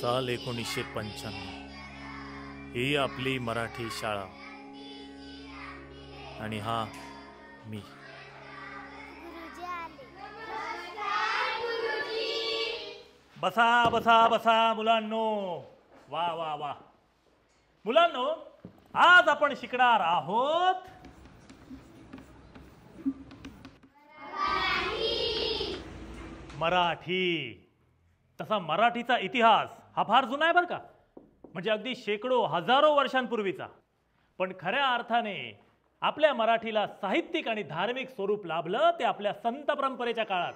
साल 1995 ही आपली मराठी शाळा आणि हा मी. बसा बसा बसा मुलांनो. वा वा वा मुलांनो, आज आपण शिकणार आहोत मराठी. तसा मराठीचा इतिहास हा फार जुना आहे बरं का, म्हणजे अगदी शेकडो हजारो वर्षांपूर्वीचा. पण खऱ्या अर्थाने आपल्या मराठीला साहित्यिक आणि धार्मिक स्वरूप लाभलं ते आपल्या संत परंपरेच्या काळात.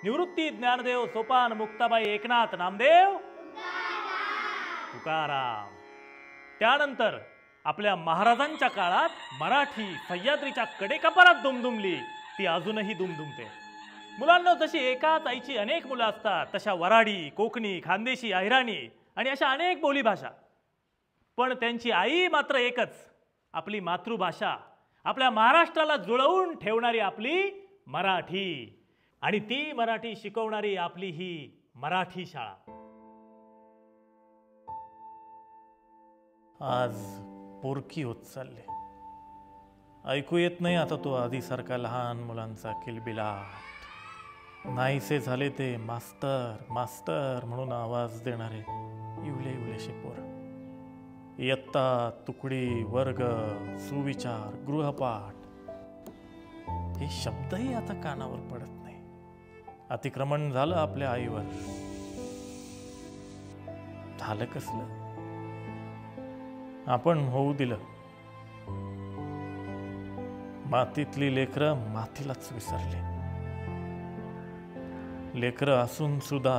निवृत्ती ज्ञानदेव सोपान मुक्ताबाई एकनाथ नामदेव तुकाराम. त्यानंतर आपल्या महाराजांच्या काळात मराठी सह्याद्रीच्या कडेकपारात दुमदुमली, ती अजूनही दुमदुमते. मुलांना जशी एकाच आईची अनेक मुलं असतात, तशा वराडी, कोकणी, खानदेशी, अहिराणी आणि अशा अनेक बोलीभाषा. पण त्यांची आई मात्र एकच, आपली मातृभाषा, आपल्या महाराष्ट्राला जुळवून ठेवणारी आपली मराठी. आणि ती मराठी शिकवणारी आपली ही मराठी शाळा. आज पोरकी होत चालले. ऐकू येत नाही आता तो आधीसारखा लहान मुलांचा किलबिलाट. नाहीसे झाले ते मास्तर मास्तर म्हणून आवाज देणारे इवले इवलेशे पोर. इयत्ता, तुकडी, वर्ग, सुविचार, गृहपाठ हे शब्दही आता कानावर पडत नाही. अतिक्रमण झालं आपल्या आईवर. झालं कसलं? आपण होऊ दिलं. मातीतली लेकरं मातीलाच विसरले. लेकरं असून सुद्धा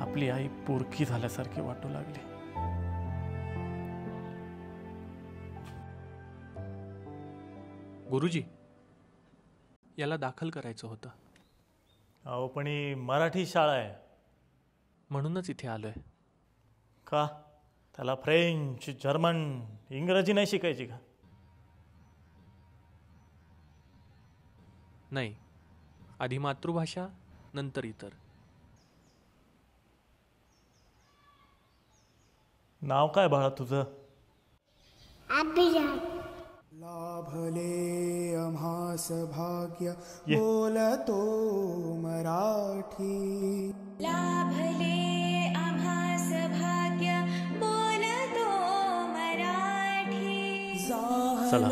आपली आई पोरकी झाल्यासारखी वाटू लागली. गुरुजी, याला दाखल करायचं होतं. अहो पण ही मराठी शाळा आहे. म्हणूनच इथे आलोय. का त्याला फ्रेंच, जर्मन, इंग्रजी नाही शिकायची का? नाही, आधी मातृभाषा, नंतर इतर. नाव काय बाळा तुझं? लाभले आम्हास भाग्य बोलतो मराठी. लाभले आम्हास भाग्य बोलतो मराठी. चला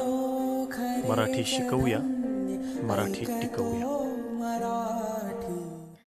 मराठी शिकवूया, मराठी टिकवूया.